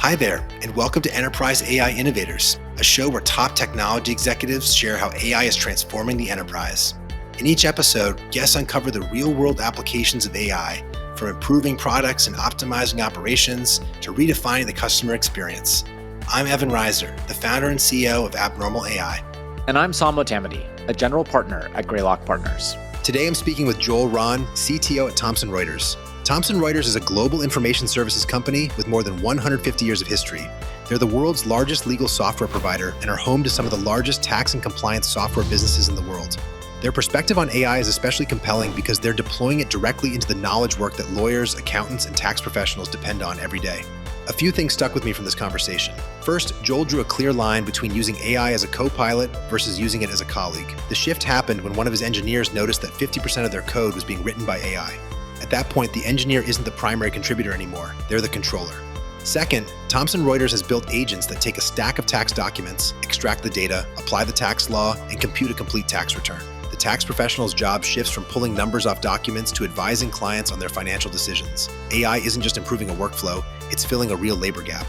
Hi there, and welcome to Enterprise AI Innovators, a show where top technology executives share how AI is transforming the enterprise. In each episode, guests uncover the real-world applications of AI, from improving products and optimizing operations to redefining the customer experience. I'm Evan Reiser, the founder and CEO of Abnormal AI. And I'm Samo Tamady, a general partner at Greylock Partners. Today I'm speaking with Joel Hron, CTO at Thomson Reuters. Thomson Reuters is a global information services company with more than 150 years of history. They're the world's largest legal software provider and are home to some of the largest tax and compliance software businesses in the world. Their perspective on AI is especially compelling because they're deploying it directly into the knowledge work that lawyers, accountants, and tax professionals depend on every day. A few things stuck with me from this conversation. First, Joel drew a clear line between using AI as a co-pilot versus using it as a colleague. The shift happened when one of his engineers noticed that 50% of their code was being written by AI. At that point, the engineer isn't the primary contributor anymore. They're the controller. Second, Thomson Reuters has built agents that take a stack of tax documents, extract the data, apply the tax law, and compute a complete tax return. The tax professional's job shifts from pulling numbers off documents to advising clients on their financial decisions. AI isn't just improving a workflow, it's filling a real labor gap.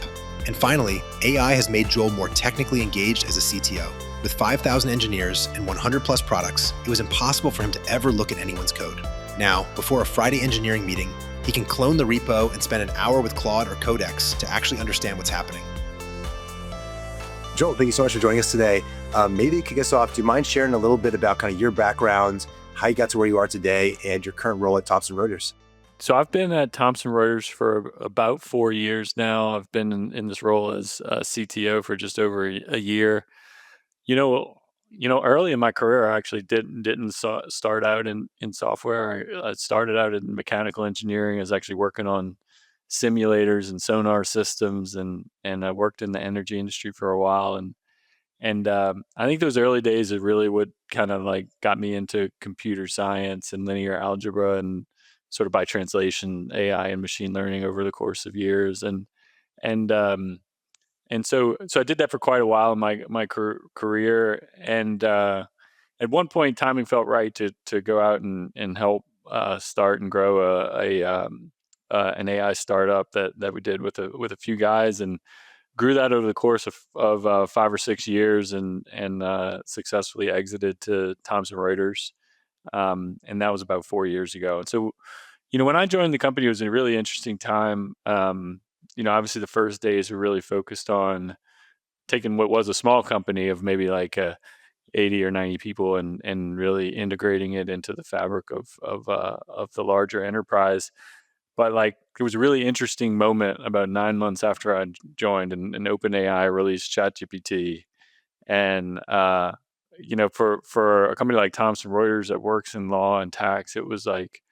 And finally, AI has made Joel more technically engaged as a CTO. With 5,000 engineers and 100 plus products, it was impossible for him to ever look at anyone's code. Now, before a Friday engineering meeting, he can clone the repo and spend an hour with Claude or Codex to actually understand what's happening. Joel, thank you so much for joining us today. Maybe to kick us off, do you mind sharing a little bit about kind of your background, how you got to where you are today, and your current role at Thomson Reuters? So I've been at Thomson Reuters for about 4 years now. I've been in this role as CTO for just over a year. Early in my career, I actually didn't start out in software. I started out in mechanical engineering. I was actually working on simulators and sonar systems, and I worked in the energy industry for a while. And I think those early days are really what kind of like got me into computer science and linear algebra, and sort of by translation, AI and machine learning over the course of years. And so I did that for quite a while in my career. And at one point, timing felt right to go out and help start and grow an AI startup that we did with a few guys, and grew that over the course of 5 or 6 years, and successfully exited to Thomson Reuters. And that was about 4 years ago. And so, when I joined the company, it was a really interesting time. Obviously the first days were really focused on taking what was a small company of maybe like 80 or 90 people, and really integrating it into the fabric of the larger enterprise. But like, it was a really interesting moment about 9 months after I joined, and OpenAI released ChatGPT. And for a company like Thomson Reuters that works in law and tax, it was like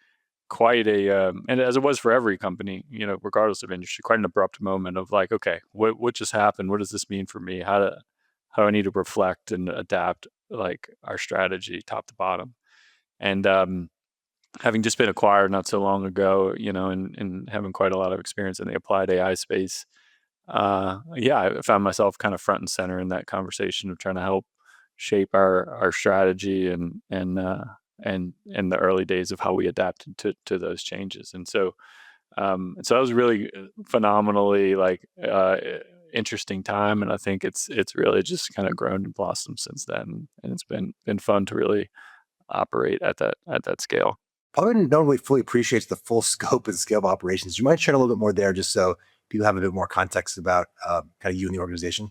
quite and as it was for every company, regardless of industry, quite an abrupt moment of like, okay, what just happened? What does this mean for me? How do I need to reflect and adapt like our strategy top to bottom? And having just been acquired not so long ago, and having quite a lot of experience in the applied AI space, I found myself kind of front and center in that conversation of trying to help shape our strategy, and the early days of how we adapted to those changes. And so that was really phenomenally like interesting time, and I think it's really just kind of grown and blossomed since then, and it's been fun to really operate at that scale. Probably no one really fully appreciates the full scope and scale of operations. Do you mind sharing a little bit more there, just so people have a bit more context about kind of you and the organization?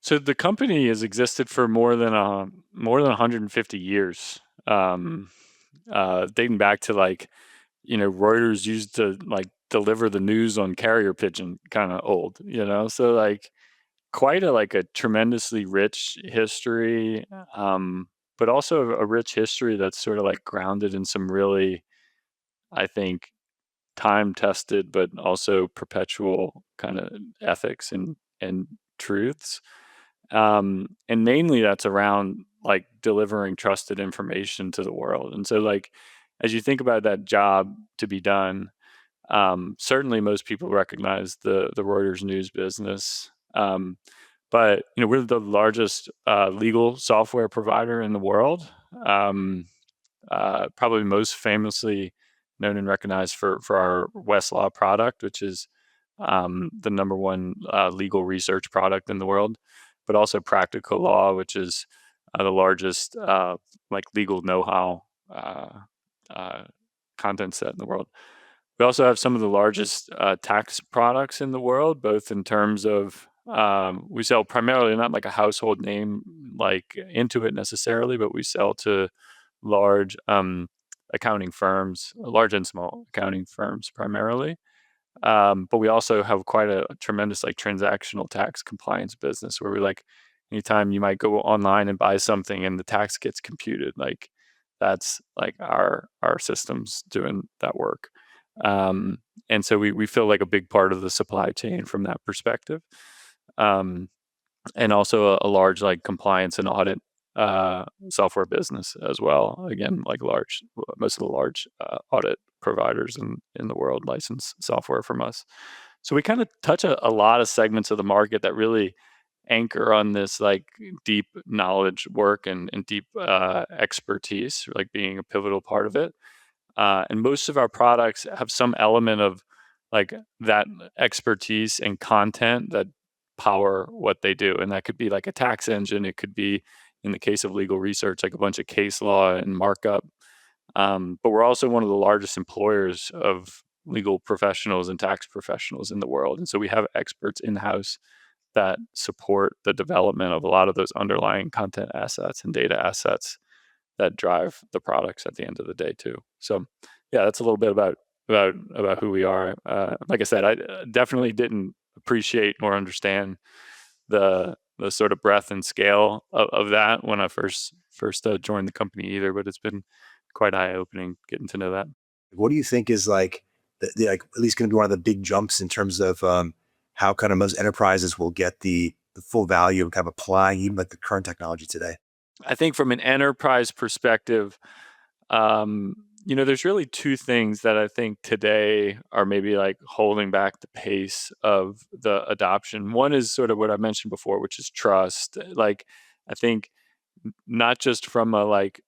So the company has existed for more than 150 years, dating back to like, Reuters used to like deliver the news on carrier pigeon, kind of old, So like, quite a tremendously rich history, but also a rich history that's sort of like grounded in some really, I think, time tested but also perpetual kind of ethics and truths. And mainly that's around like delivering trusted information to the world. And so like, as you think about that job to be done, certainly most people recognize the Reuters news business. But we're the largest legal software provider in the world. Probably most famously known and recognized for our Westlaw product, which is the number one legal research product in the world, but also Practical Law, which is the largest like legal know-how uh, content set in the world. We also have some of the largest tax products in the world, both in terms of we sell primarily not like a household name like Intuit necessarily, but we sell to large accounting firms, large and small accounting firms primarily. But we also have quite a tremendous like transactional tax compliance business where we like anytime you might go online and buy something and the tax gets computed, like that's like our systems doing that work. And so we feel like a big part of the supply chain from that perspective. Um, and also a large like compliance and audit software business as well. Again, like most of the large audit providers in the world license software from us. So we kind of touch a lot of segments of the market that really anchor on this like deep knowledge work and deep expertise, like being a pivotal part of it. And most of our products have some element of like that expertise and content that power what they do. And that could be like a tax engine. It could be, in the case of legal research, like a bunch of case law and markup. But we're also one of the largest employers of legal professionals and tax professionals in the world. And so we have experts in house that support the development of a lot of those underlying content assets and data assets that drive the products at the end of the day too. So yeah, that's a little bit about who we are. Like I said, I definitely didn't appreciate nor understand the sort of breadth and scale of that when I first joined the company either, but it's been quite eye opening getting to know that. What do you think is like like at least going to be one of the big jumps in terms of how kind of most enterprises will get the full value of kind of applying even like the current technology today? I think from an enterprise perspective, um, there's really two things that I think today are maybe like holding back the pace of the adoption. One is sort of what I mentioned before, which is trust. Like, I think not just from a like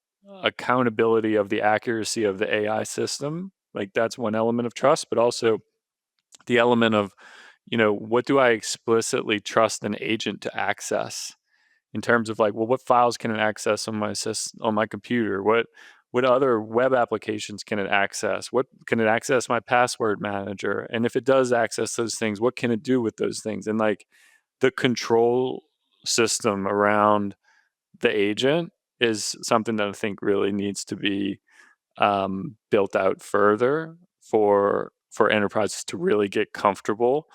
accountability of the accuracy of the AI system, like that's one element of trust, but also the element of, what do I explicitly trust an agent to access? In terms of like, well, what files can it access on on my computer? What other web applications can it access? What can it access my password manager? And if it does access those things, what can it do with those things? And like the control system around the agent is something that I think really needs to be built out further for enterprises to really get comfortable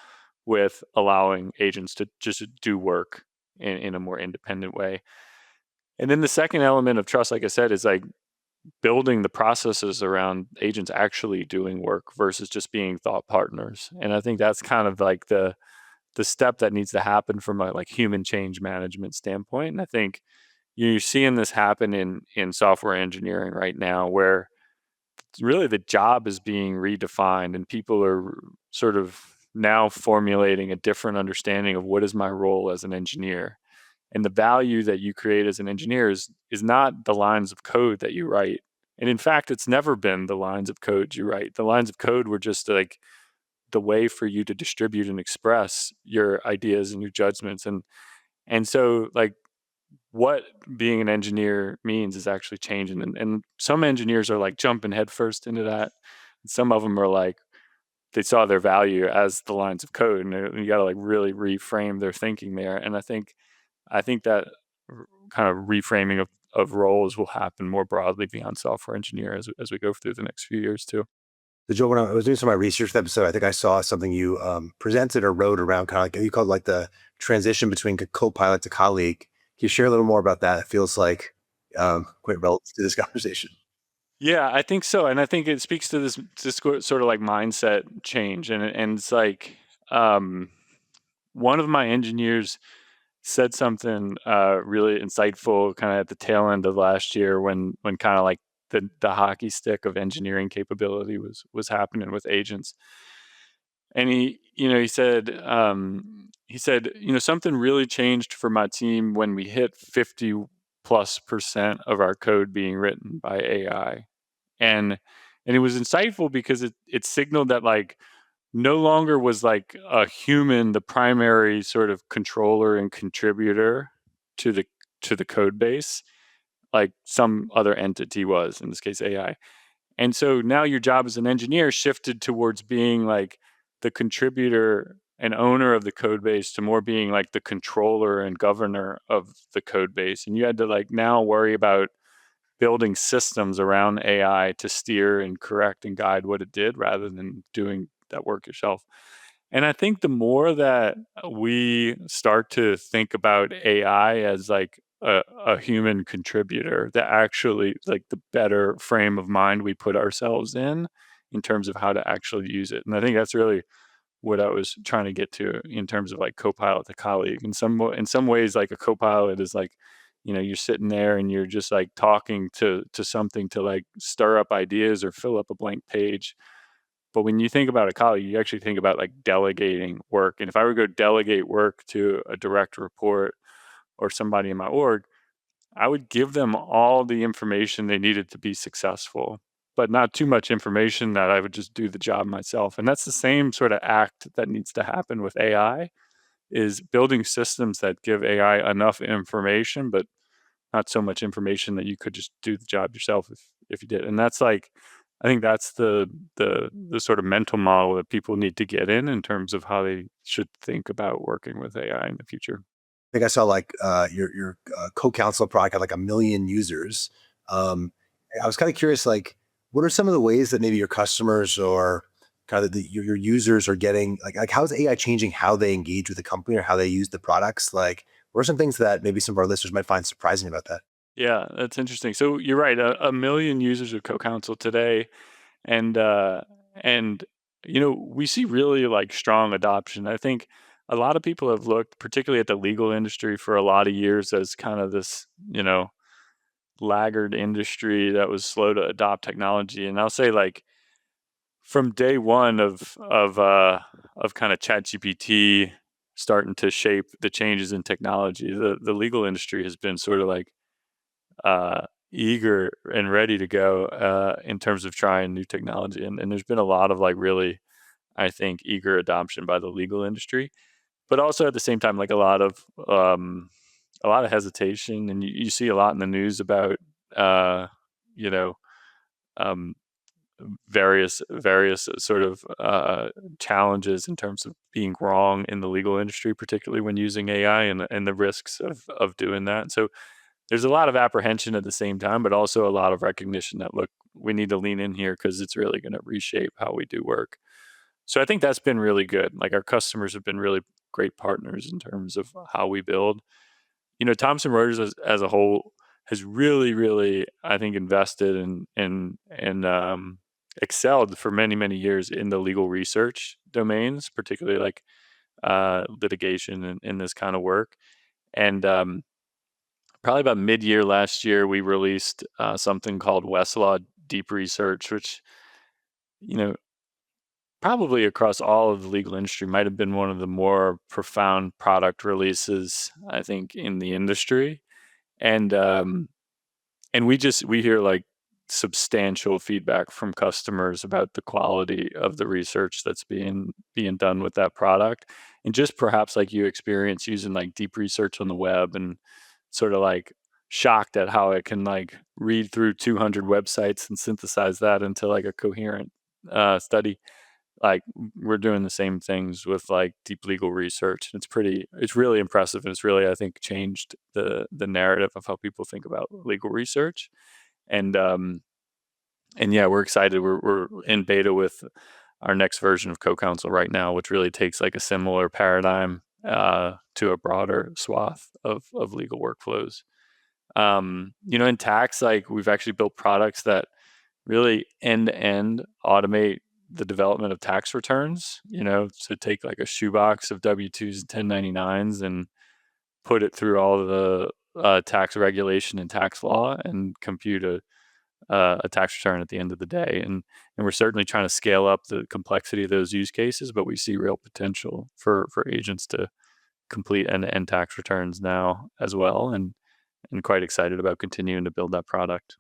with allowing agents to just do work in a more independent way. And then the second element of trust, like I said, is like building the processes around agents actually doing work versus just being thought partners. And I think that's kind of like the step that needs to happen from a like human change management standpoint. And I think you're seeing this happen in software engineering right now, where really the job is being redefined and people are sort of now formulating a different understanding of what is my role as an engineer. And the value that you create as an engineer is not the lines of code that you write. And in fact, it's never been the lines of code you write. The lines of code were just like the way for you to distribute and express your ideas and your judgments. And so like what being an engineer means is actually changing. And some engineers are like jumping headfirst into that. And some of them are like, they saw their value as the lines of code, and you got to like really reframe their thinking there. And I think that kind of reframing of roles will happen more broadly beyond software engineer as we go through the next few years too. So Joel, when I was doing some of my research for the episode, I think I saw something you presented or wrote around kind of like you called like the transition between co-pilot to colleague. Can you share a little more about that? It feels like quite relevant to this conversation. Yeah, I think so, and I think it speaks to this sort of like mindset change, and it's like um, one of my engineers said something really insightful kind of at the tail end of last year when kind of like the hockey stick of engineering capability was happening with agents. And he said, something really changed for my team when we hit 50+% of our code being written by AI. And it was insightful because it signaled that like no longer was like a human the primary sort of controller and contributor to the code base, like some other entity was, in this case AI. And so now your job as an engineer shifted towards being like the contributor and owner of the code base to more being like the controller and governor of the code base. And you had to like now worry about building systems around AI to steer and correct and guide what it did rather than doing that work yourself. And I think the more that we start to think about AI as like a human contributor, that actually like the better frame of mind we put ourselves in terms of how to actually use it. And I think that's really what I was trying to get to in terms of like Copilot the colleague. In some ways, like a Copilot is like, you're sitting there and you're just like talking to something to like stir up ideas or fill up a blank page. But when you think about a colleague, you actually think about like delegating work. And if I were to go delegate work to a direct report or somebody in my org, I would give them all the information they needed to be successful, but not too much information that I would just do the job myself. And that's the same sort of act that needs to happen with AI, is building systems that give AI enough information, but not so much information that you could just do the job yourself if you did. And that's like, I think that's the sort of mental model that people need to get in terms of how they should think about working with AI in the future. I think I saw like your CoCounsel product had like 1 million users. Um, I was kind of curious, like, what are some of the ways that maybe your customers or kind of your users are getting like how is AI changing how they engage with the company or how they use the products? Like, what are some things that maybe some of our listeners might find surprising about that? Yeah, that's interesting. So you're right. A million users of CoCounsel today, and and we see really like strong adoption. I think a lot of people have looked, particularly at the legal industry, for a lot of years as kind of this laggard industry that was slow to adopt technology. And I'll say like from day one of kind of ChatGPT starting to shape the changes in technology, the legal industry has been sort of like uh, eager and ready to go in terms of trying new technology. And there's been a lot of like really, I think, eager adoption by the legal industry, but also at the same time, like a lot of hesitation. And you see a lot in the news about, you know, um, various sort of challenges in terms of being wrong in the legal industry, particularly when using AI and the risks of doing that. So there's a lot of apprehension at the same time, but also a lot of recognition that, look, we need to lean in here because it's really going to reshape how we do work. So I think that's been really good. Like our customers have been really great partners in terms of how we build. Thomson Reuters as a whole has really, really, I think, invested and excelled for many, many years in the legal research domains, particularly like litigation and this kind of work. And probably about mid-year last year, we released something called Westlaw Deep Research, which, you know, probably across all of the legal industry might have been one of the more profound product releases, I think, in the industry. And we hear like substantial feedback from customers about the quality of the research that's being done with that product, and just perhaps like you experience using like deep research on the web and sort of like shocked at how it can like read through 200 websites and synthesize that into like a coherent study. Like we're doing the same things with like deep legal research. It's really impressive, and it's really, I think, changed the narrative of how people think about legal research. And um and yeah, we're excited. We're in beta with our next version of CoCounsel right now, which really takes like a similar paradigm to a broader swath of legal workflows. In tax, like we've actually built products that really end to end automate the development of tax returns. So take like a shoebox of W-2s and 1099s and put it through all of the tax regulation and tax law and compute a tax return at the end of the day. And we're certainly trying to scale up the complexity of those use cases, but we see real potential for agents to complete end-to-end tax returns now as well, and quite excited about continuing to build that product.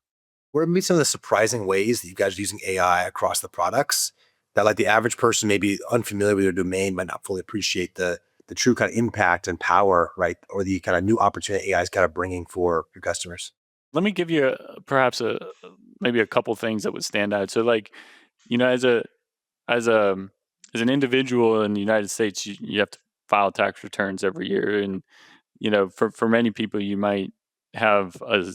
What are maybe some of the surprising ways that you guys are using AI across the products that like the average person maybe unfamiliar with their domain might not fully appreciate the true kind of impact and power, right? Or the kind of new opportunity AI is kind of bringing for your customers. Let me give you perhaps maybe a couple things that would stand out. So like, as as a as an individual in the United States, you have to file tax returns every year, and for many people, you might have a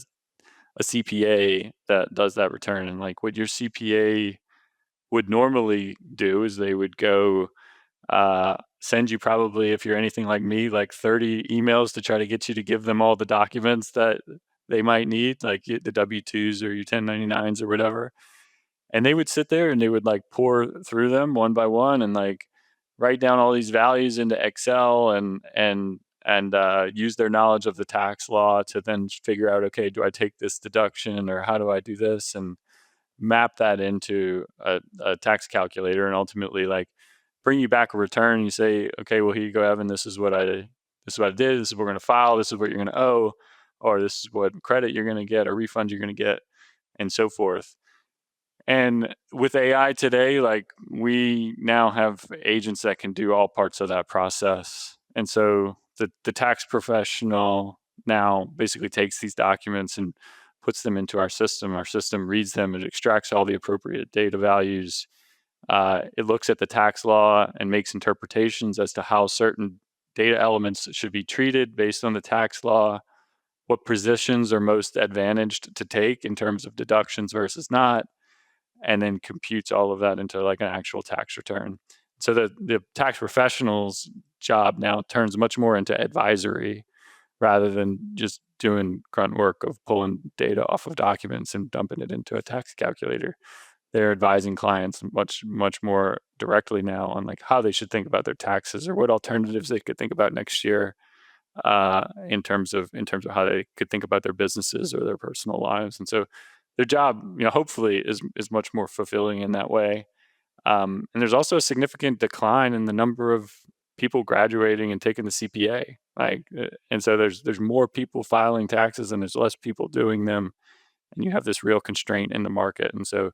CPA that does that return, and like what your CPA would normally do is they would go send you, probably, if you're anything like me, like 30 emails to try to get you to give them all the documents that they might need, like the W-2s or your 1099s or whatever. And they would sit there and they would like pour through them one by one and like write down all these values into Excel and use their knowledge of the tax law to then figure out, okay, do I take this deduction or how do I do this, and map that into a tax calculator, and ultimately like bring you back a return. You say, okay, well, here you go, Evan. This is what I did. This is what we're going to file. This is what you're going to owe, or this is what credit you're going to get, or refund you're going to get, and so forth. And with AI today, like we now have agents that can do all parts of that process. And so the tax professional now basically takes these documents and puts them into our system. Our system reads them, it extracts all the appropriate data values. It looks at the tax law and makes interpretations as to how certain data elements should be treated based on the tax law, what positions are most advantaged to take in terms of deductions versus not, and then computes all of that into like an actual tax return. So the tax professional's job now turns much more into advisory rather than just doing grunt work of pulling data off of documents and dumping it into a tax calculator. They're advising clients much more directly now on like how they should think about their taxes or what alternatives they could think about next year, in terms of how they could think about their businesses or their personal lives. And so their job, hopefully is much more fulfilling in that way. And there's also a significant decline in the number of people graduating and taking the CPA. And so there's more people filing taxes and there's less people doing them, and you have this real constraint in the market. And so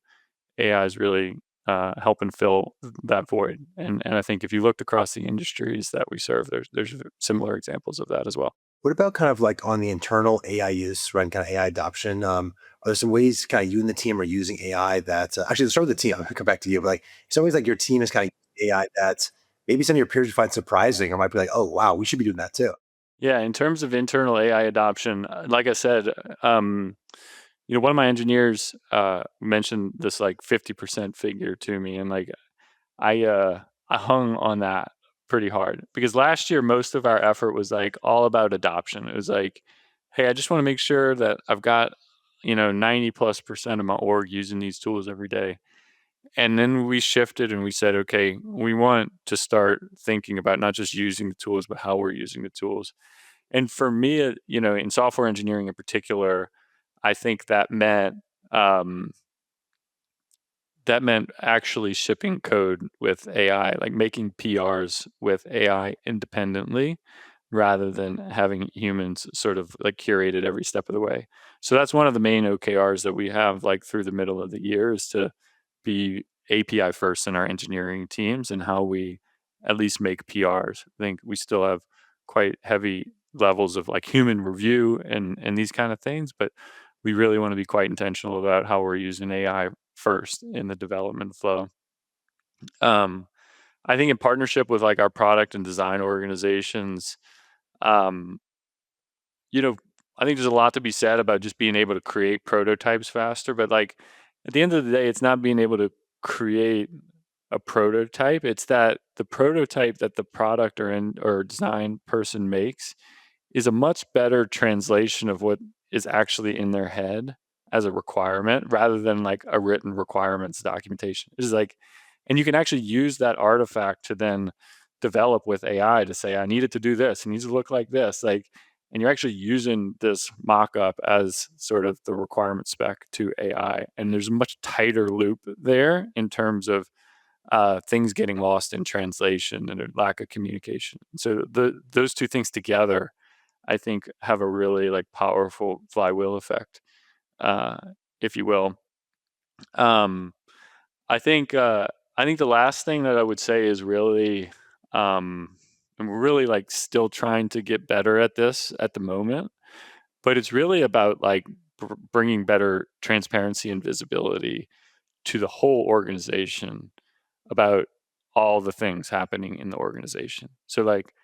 AI is really helping fill that void. And I think if you looked across the industries that we serve, there's similar examples of that as well. What about kind of like on the internal AI use, right? And kind of AI adoption. Are there some ways kind of you and the team are using AI that actually let's start with the team. I'll come back to you, but like some ways like your team is kind of using AI that maybe some of your peers find surprising or might be like, oh wow, we should be doing that too. Yeah, in terms of internal AI adoption, like I said, one of my engineers mentioned this like 50% figure to me, and like I hung on that pretty hard because last year most of our effort was like all about adoption. It was like, hey, I just want to make sure that I've got 90+% of my org using these tools every day. And then we shifted and we said, okay, we want to start thinking about not just using the tools, but how we're using the tools. And for me, in software engineering in particular, I think um, that meant actually shipping code with AI, like making PRs with AI independently rather than having humans sort of like curate it every step of the way. So that's one of the main OKRs that we have like through the middle of the year, is to be API first in our engineering teams and how we at least make PRs. I think we still have quite heavy levels of like human review and these kind of things, but we really want to be quite intentional about how we're using AI first in the development flow. Um, I think in partnership with like our product and design organizations, um, you know, I think there's a lot to be said about just being able to create prototypes faster. But like at the end of the day, it's not being able to create a prototype. It's that the prototype that the product or design person makes is a much better translation of what is actually in their head as a requirement rather than like a written requirements documentation. It's like, and you can actually use that artifact to then develop with AI to say, I need it to do this, it needs to look like this. Like, and you're actually using this mock-up as sort of the requirement spec to AI. And there's a much tighter loop there in terms of things getting lost in translation and a lack of communication. So those two things together, I think, have a really like powerful flywheel effect, uh, if you will. Um, I think I think the last thing that I would say is really, I'm really like still trying to get better at this at the moment, but it's really about like bringing better transparency and visibility to the whole organization about all the things happening in the organization. So like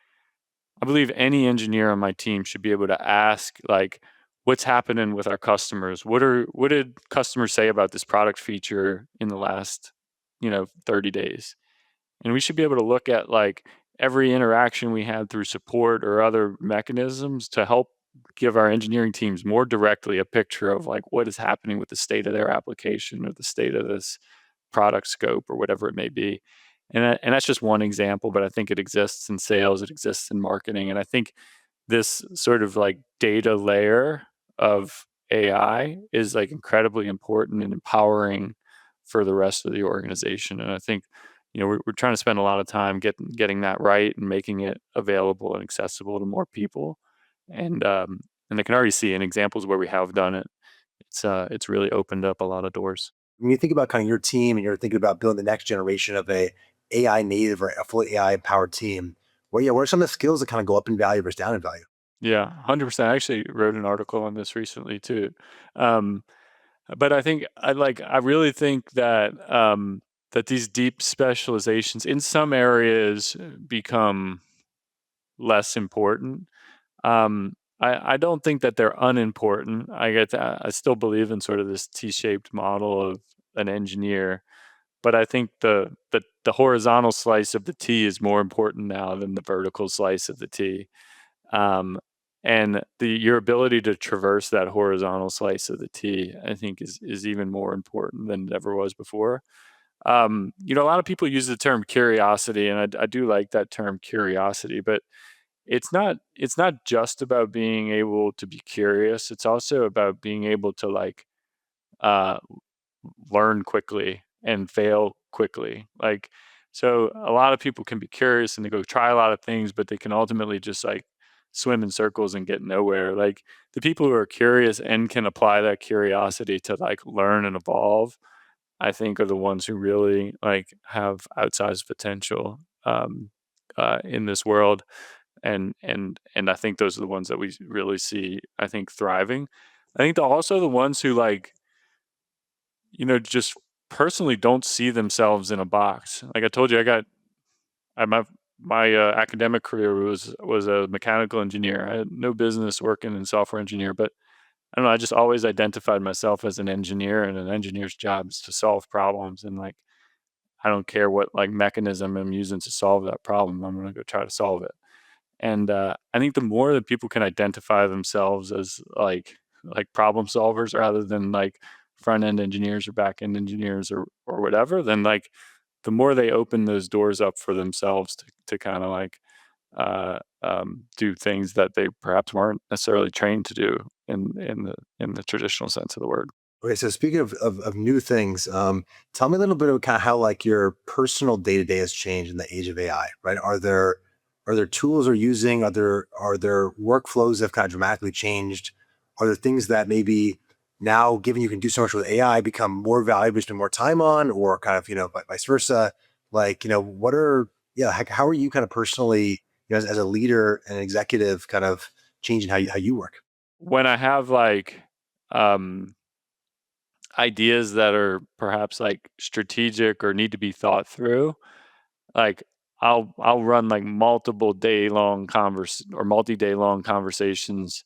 I believe any engineer on my team should be able to ask like what's happening with our customers? What did customers say about this product feature in the last, 30 days? And we should be able to look at like every interaction we had through support or other mechanisms to help give our engineering teams more directly a picture of like what is happening with the state of their application or the state of this product scope or whatever it may be. And that's just one example, but I think it exists in sales, it exists in marketing. And I think this sort of like data layer of AI is like incredibly important and empowering for the rest of the organization. And I think, we're trying to spend a lot of time getting that right and making it available and accessible to more people. And I can already see in examples where we have done it, it's really opened up a lot of doors. When you think about kind of your team and you're thinking about building the next generation of a AI native or a fully AI powered team, what are some of the skills that kind of go up in value versus down in value? Yeah, 100%. I actually wrote an article on this recently too. Um, but I really think that that these deep specializations in some areas become less important. I don't think that they're unimportant. I still believe in sort of this T-shaped model of an engineer, but I think the horizontal slice of the T is more important now than the vertical slice of the T. Um, and your ability to traverse that horizontal slice of the T, I think, is even more important than it ever was before. A lot of people use the term curiosity, and I do like that term curiosity, but it's not just about being able to be curious. It's also about being able to like uh, learn quickly and fail quickly. Like, so a lot of people can be curious and they go try a lot of things, but they can ultimately just like swim in circles and get nowhere. Like the people who are curious and can apply that curiosity to like learn and evolve, I think are the ones who really like have outsized potential in this world. And I think those are the ones that we really see, I think, thriving. I think they're also the ones who like, just personally don't see themselves in a box. Like I told you, my academic career was a mechanical engineer. I had no business working in software engineer, but I don't know. I just always identified myself as an engineer, and an engineer's job is to solve problems. And like, I don't care what like mechanism I'm using to solve that problem. I'm going to go try to solve it. And I think the more that people can identify themselves as like problem solvers rather than like front end engineers or back end engineers or whatever, then like the more they open those doors up for themselves to kind of like do things that they perhaps weren't necessarily trained to do in the traditional sense of the word. Okay, so speaking of new things, tell me a little bit of kind of how like your personal day to day has changed in the age of AI. Right? Are there tools you're using? Are there workflows that have kind of dramatically changed? Are there things that maybe now, given you can do so much with AI, become more valuable to spend more time on, or kind of vice versa? Like what are how are you kind of personally as a leader and executive kind of changing how you work? When I have like um, ideas that are perhaps like strategic or need to be thought through, like I'll run like multiple day long multi-day long conversations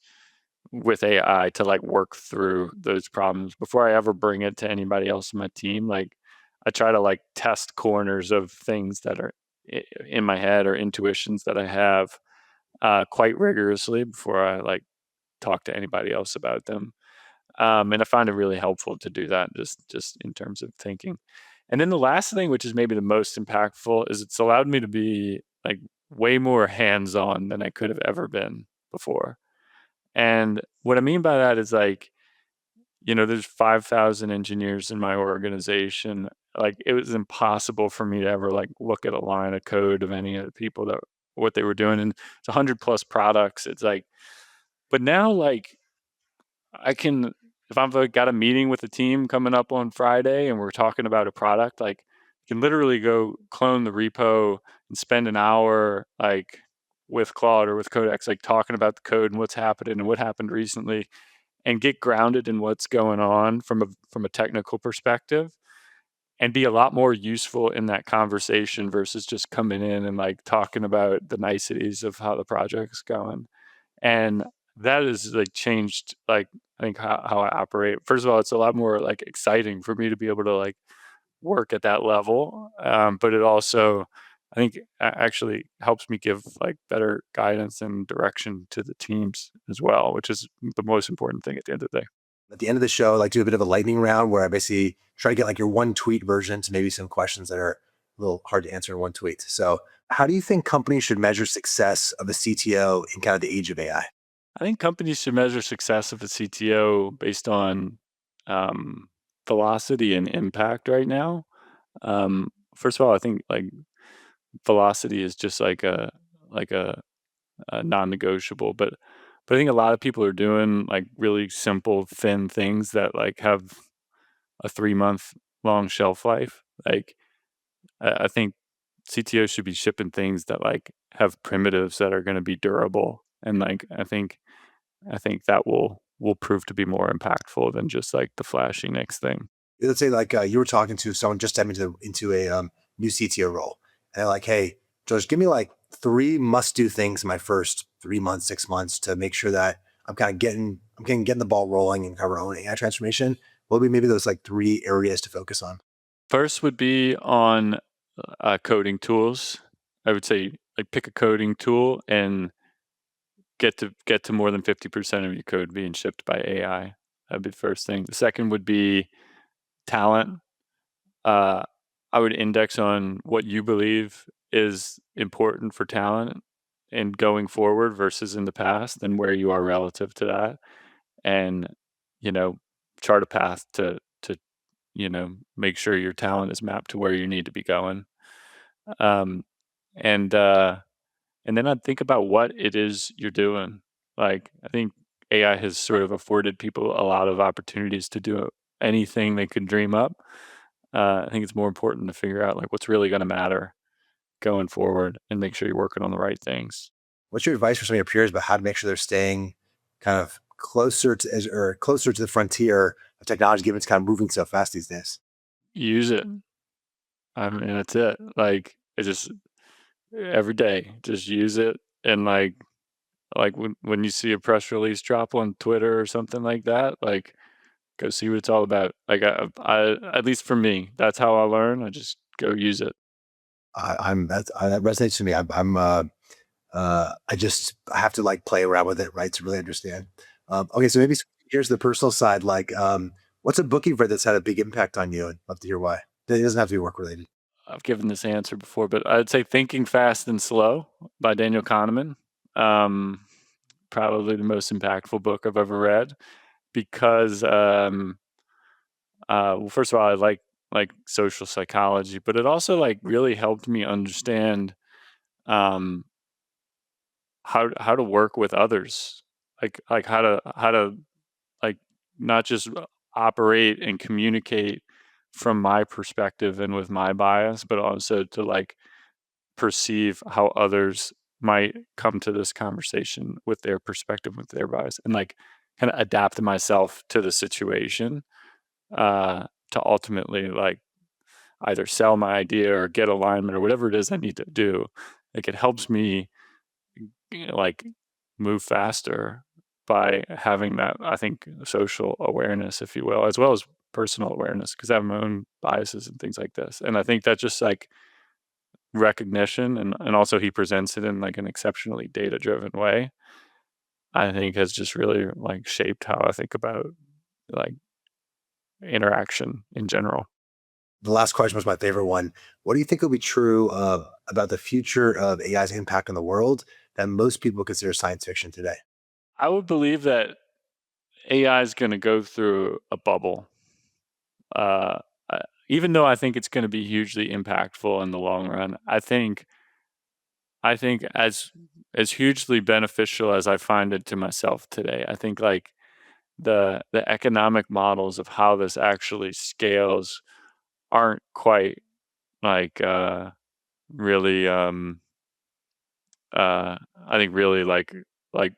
with AI to like work through those problems before I ever bring it to anybody else in my team. Like I try to like test corners of things that are in my head or intuitions that I have quite rigorously before I like talk to anybody else about them. And I find it really helpful to do that just in terms of thinking. And then the last thing, which is maybe the most impactful, is it's allowed me to be like way more hands-on than I could have ever been before. And what I mean by that is like, there's 5,000 engineers in my organization. Like it was impossible for me to ever like look at a line of code of any of the people that what they were doing. And it's 100 plus products. It's like, but now like I can, if I've got a meeting with a team coming up on Friday and we're talking about a product, like can literally go clone the repo and spend an hour like with Claude or with Codex, like talking about the code and what's happening and what happened recently, and get grounded in what's going on from a technical perspective, and be a lot more useful in that conversation versus just coming in and like talking about the niceties of how the project's going. And that is like changed, like, I think how I operate. First of all, it's a lot more like exciting for me to be able to like work at that level. But it also, I think, actually helps me give like better guidance and direction to the teams as well, which is the most important thing at the end of the day. At the end of the show, I like do a bit of a lightning round where I basically try to get like your one tweet version to maybe some questions that are a little hard to answer in one tweet. So, how do you think companies should measure success of a CTO in kind of the age of AI? I think companies should measure success of a CTO based on um, velocity and impact right now. First of all, I think like velocity is just like a non-negotiable, but I think a lot of people are doing like really simple, thin things that like have a 3-month long shelf life. Like I think CTOs should be shipping things that like have primitives that are going to be durable, and like I think that will prove to be more impactful than just like the flashy next thing. Let's say like you were talking to someone just stepping into a new CTO role, and they're like, "Hey, George, give me like 3 must-do things in my first 3 months, 6 months to make sure that I'm getting the ball rolling and cover our own AI transformation." What would be maybe those like 3 areas to focus on? First would be on coding tools. I would say like pick a coding tool and get to more than 50% of your code being shipped by AI. That'd be the first thing. The second would be talent. Uh, I would index on what you believe is important for talent and going forward versus in the past, and where you are relative to that, and you know, chart a path to make sure your talent is mapped to where you need to be going. Um, and and then I'd think about what it is you're doing. Like, I think AI has sort of afforded people a lot of opportunities to do anything they could dream up. I think it's more important to figure out like what's really going to matter going forward and make sure you're working on the right things. What's your advice for some of your peers about how to make sure they're staying kind of closer to the frontier of technology, given it's kind of moving so fast these days? Use it. I mean, that's it. Like, it just every day, just use it, and like when you see a press release drop on Twitter or something like that, like go see what it's all about. Like I at least for me, that's how I learn. I just go use it. That resonates to me. I have to like play around with it, right, to really understand. Okay, so maybe here's the personal side. Like, what's a book you've read that's had a big impact on you? I'd love to hear why. It doesn't have to be work related. I've given this answer before, but I'd say Thinking Fast and Slow by Daniel Kahneman. Um, Probably the most impactful book I've ever read because, well, first of all, I like social psychology, but it also like really helped me understand um, how to work with others, like how to like not just operate and communicate from my perspective and with my bias, but also to like perceive how others might come to this conversation with their perspective, with their bias, and like kind of adapt myself to the situation to ultimately like either sell my idea or get alignment or whatever it is I need to do. Like, it helps me like move faster by having that, I think, social awareness, if you will, as well as personal awareness, because I have my own biases and things like this. And I think that just like recognition, and also he presents it in like an exceptionally data driven way, I think has just really like shaped how I think about like interaction in general. The last question was my favorite one. What do you think will be true about the future of AI's impact on the world that most people consider science fiction today? I would believe that AI is going to go through a bubble. Uh, Even though I think it's going to be hugely impactful in the long run, I think as hugely beneficial as I find it to myself today, I think like the economic models of how this actually scales aren't quite like really I think really like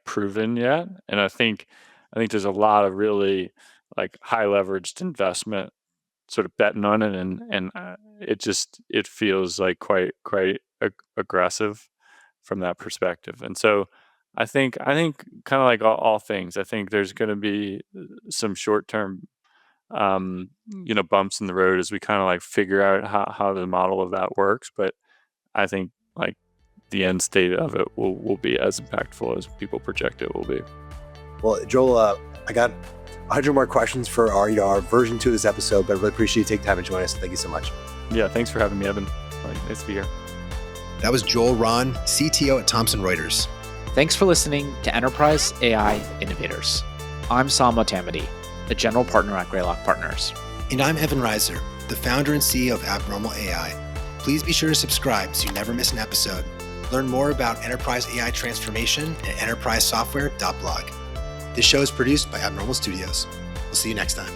proven yet. And I think there's a lot of really like high leveraged investment sort of betting on it, and it feels like quite aggressive from that perspective. And so I think kind of like all things, I think there's going to be some short term bumps in the road as we kind of like figure out how the model of that works. But I think like the end state of it will be as impactful as people project it will be. Well, Joel, I got 100 more questions for our version 2 of this episode, but I really appreciate you taking time to join us. Thank you so much. Yeah, thanks for having me, Evan. Nice to be here. That was Joel Hron, CTO at Thomson Reuters. Thanks for listening to Enterprise AI Innovators. I'm Sam Motamedi, a general partner at Greylock Partners. And I'm Evan Reiser, the founder and CEO of Abnormal AI. Please be sure to subscribe so you never miss an episode. Learn more about enterprise AI transformation at enterprisesoftware.blog. This show is produced by Abnormal Studios. We'll see you next time.